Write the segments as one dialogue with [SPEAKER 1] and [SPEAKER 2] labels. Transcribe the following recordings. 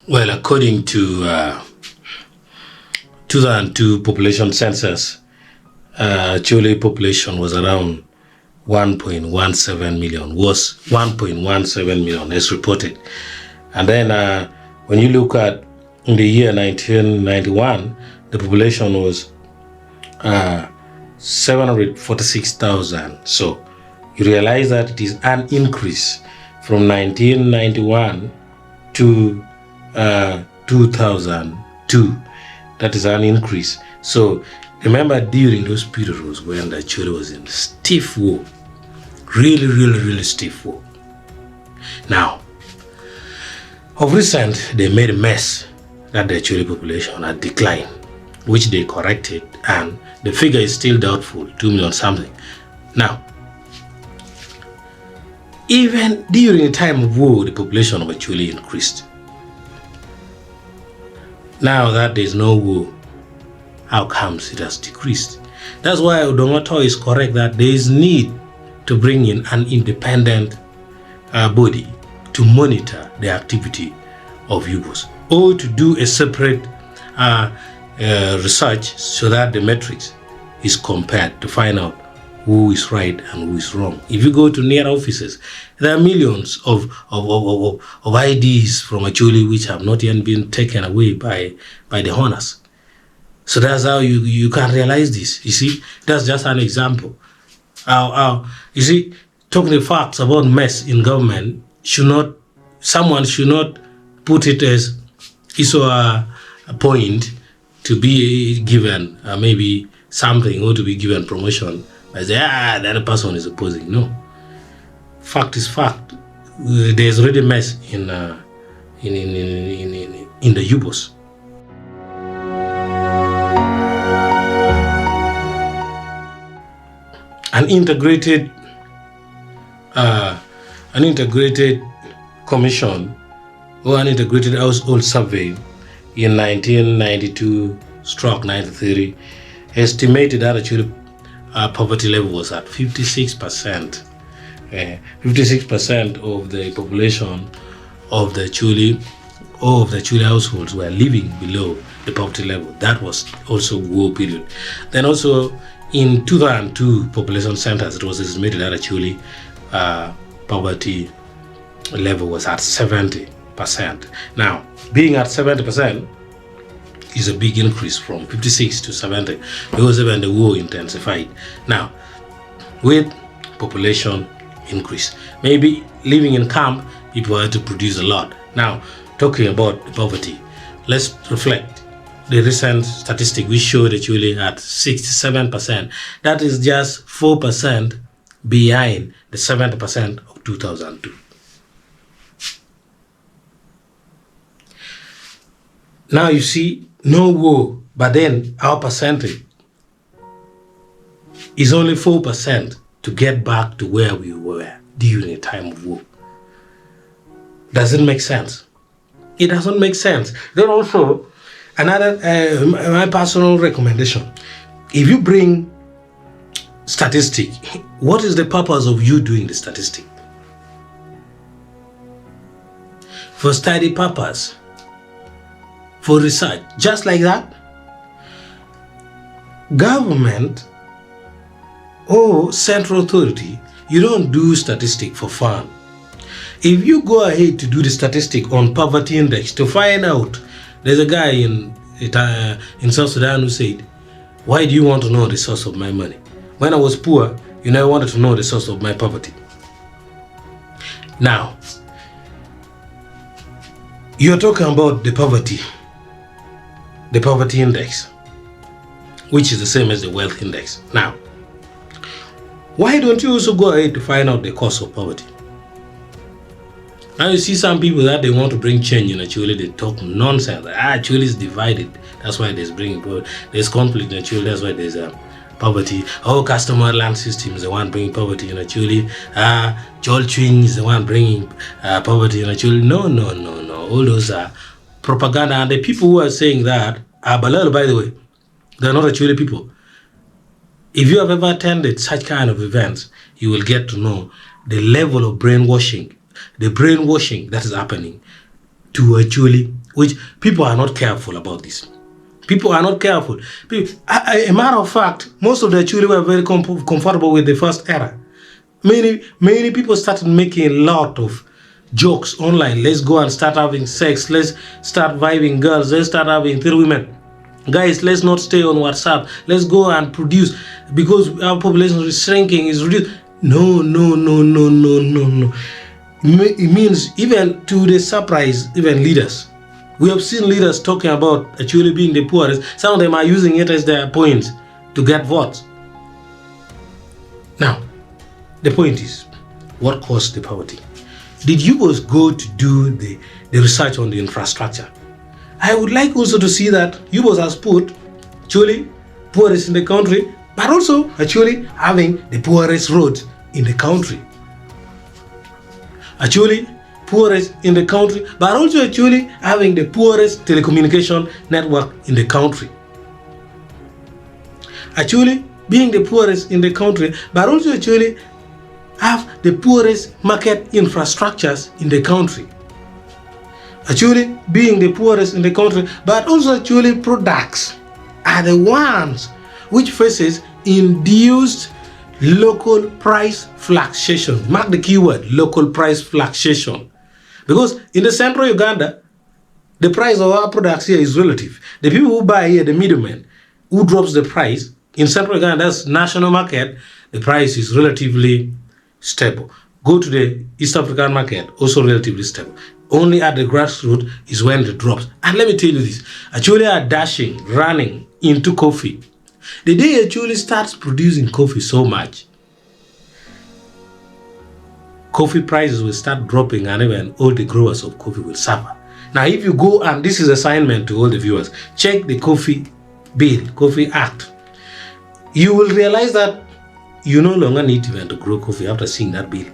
[SPEAKER 1] Well, according to 2002 population census, Acholi population was around 1.17 million, was 1.17 million as reported. And then when you look at in the year 1991, the population was 746,000. So you realize that it is an increase from 1991 to 2002. That is an increase. So remember, during those periods when the Acholi was in stiff war, really stiff war. Now, of recent, they made a mess that the Acholi population had declined, which they corrected, and the figure is still doubtful, 2 million something. Now, even during the time of war, the population of Acholi increased. Now that there's no war, how comes it has decreased? That's why Odomato is correct that there is need to bring in an independent body to monitor the activity of UBOS, or to do a separate research so that the metrics is compared to find out who is right and who is wrong. If you go to near offices, there are millions of IDs from Acholi which have not yet been taken away by the owners. So that's how you can realize this. You see, that's just an example. You see, talking the facts about mess in government someone should not put it as a point to be given maybe something or to be given promotion. I say, the other person is opposing. No. Fact is fact. There's already mess in the UBOS. An integrated commission or an integrated household survey in 1992/93 estimated that actually poverty level was at 56%. 56% of the population of the Acholi households were living below the poverty level. That was also war period. Then also in 2002 population census, it was estimated that Acholi poverty level was at 70%. Now, being at 70% is a big increase from 56 to 70 because even the war intensified. Now, with population increase, maybe living in camp, people had to produce a lot. Now, talking about the poverty, let's reflect the recent statistic we showed Acholi at 67%. That is just 4% behind the 70% of 2002. Now you see, no war, but then our percentage is only 4% to get back to where we were during a time of war. Does it make sense? It doesn't make sense. Then also, another, my personal recommendation, if you bring statistic, what is the purpose of you doing the statistic? For study purpose, for research, just like that. Government or central authority, you don't do statistic for fun. If you go ahead to do the statistic on poverty index to find out, there's a guy in South Sudan who said, why do you want to know the source of my money? When I was poor, you never wanted to know the source of my poverty. Now, you're talking about the poverty index, which is the same as the wealth index. Now, why don't you also go ahead to find out the cause of poverty? Now you see some people that they want to bring change in Acholi, they talk nonsense. Acholi is divided. That's why there's conflict in Acholi. That's why there's poverty. Customer land system is the one bringing poverty in Acholi. Jolchwing is the one bringing poverty in Acholi. No. All those are propaganda. And the people who are saying that are Balal, by the way. They're not Acholi people. If you have ever attended such kind of events, you will get to know the level of brainwashing, that is happening to Acholi which people are not careful about this. People are not careful. A matter of fact, most of the Acholi were very comfortable with the first era. Many people started making a lot of jokes online. Let's go and start having sex. Let's start vibing girls. Let's start having 3 women. Guys, let's not stay on WhatsApp. Let's go and produce, because our population is shrinking, is reduced. No. It means even to the surprise, even leaders. We have seen leaders talking about Acholi being the poorest. Some of them are using it as their points to get votes. Now, the point is, what caused the poverty? Did UBOS go to do the research on the infrastructure? I would like also to see that UBOS has put Acholi poorest in the country, but also Acholi having the poorest roads in the country. Acholi poorest in the country, but also Acholi having the poorest telecommunication network in the country. Acholi being the poorest in the country, but also Acholi have the poorest market infrastructures in the country. Acholi being the poorest in the country, but also Acholi products are the ones which faces induced local price fluctuation. Mark the keyword, local price fluctuation. Because in the central Uganda, the price of our products here is relative. The people who buy here, the middleman, who drops the price, in central Uganda, that's national market, the price is relatively stable. Go to the East African market, also relatively stable. Only at the grassroots is when it drops. And let me tell you this, Acholi are dashing, running into coffee. The day Acholi starts producing coffee so much, coffee prices will start dropping, and even all the growers of coffee will suffer. Now, if you go, and this is assignment to all the viewers, check the coffee bill, coffee act, you will realize that you no longer need even to grow coffee after seeing that bill.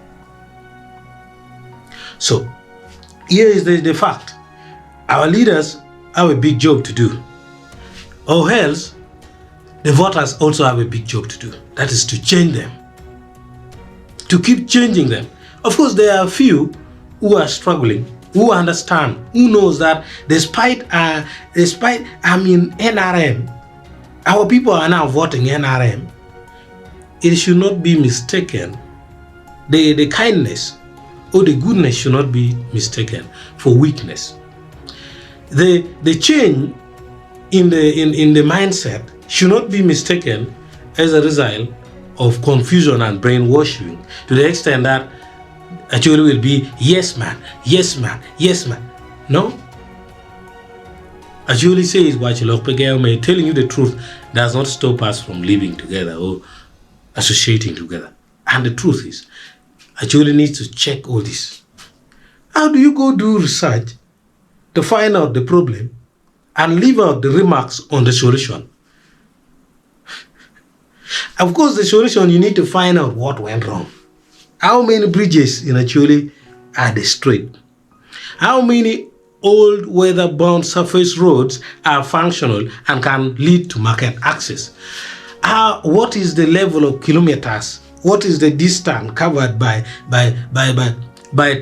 [SPEAKER 1] So, here is the fact. Our leaders have a big job to do. Or else, the voters also have a big job to do. That is to change them. To keep changing them. Of course, there are a few who are struggling, who understand, who knows that despite NRM, our people are now voting NRM. It should not be mistaken. The kindness or the goodness should not be mistaken for weakness. The change in the mindset should not be mistaken as a result of confusion and brainwashing, to the extent that Acholi will be yes man, yes man, yes man. No. Acholi says, telling you the truth does not stop us from living together or associating together. And the truth is, Acholi needs to check all this. How do you go do research to find out the problem and leave out the remarks on the solution? Of course, the solution, you need to find out what went wrong. How many bridges in Acholi are destroyed? How many old weather-bound surface roads are functional and can lead to market access? What is the level of kilometers? What is the distance covered by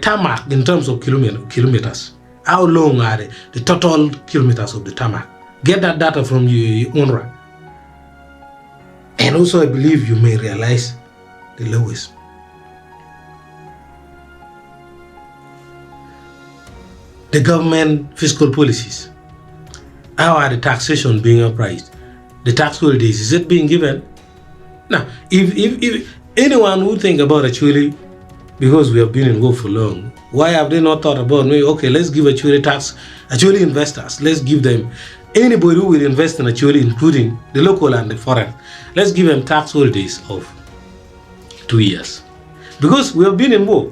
[SPEAKER 1] tarmac in terms of kilometers? How long are the total kilometers of the tarmac? Get that data from your UNRWA. And also, I believe you may realize the lowest. The government fiscal policies. How are the taxation being appraised? The tax holidays, is it being given? Now, if anyone who think about Acholi, because we have been in war for long, why have they not thought about, maybe, okay, let's give Acholi tax, Acholi investors, let's give them, anybody who will invest in Acholi, including the local and the foreign, let's give them tax holidays of 2 years. Because we have been in war,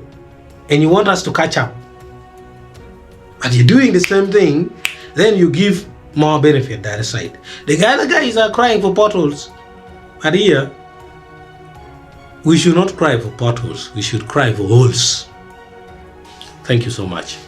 [SPEAKER 1] and you want us to catch up. But you're doing the same thing, then you give more benefit the other side. The other guys are crying for potholes. But here, we should not cry for potholes. We should cry for holes. Thank you so much.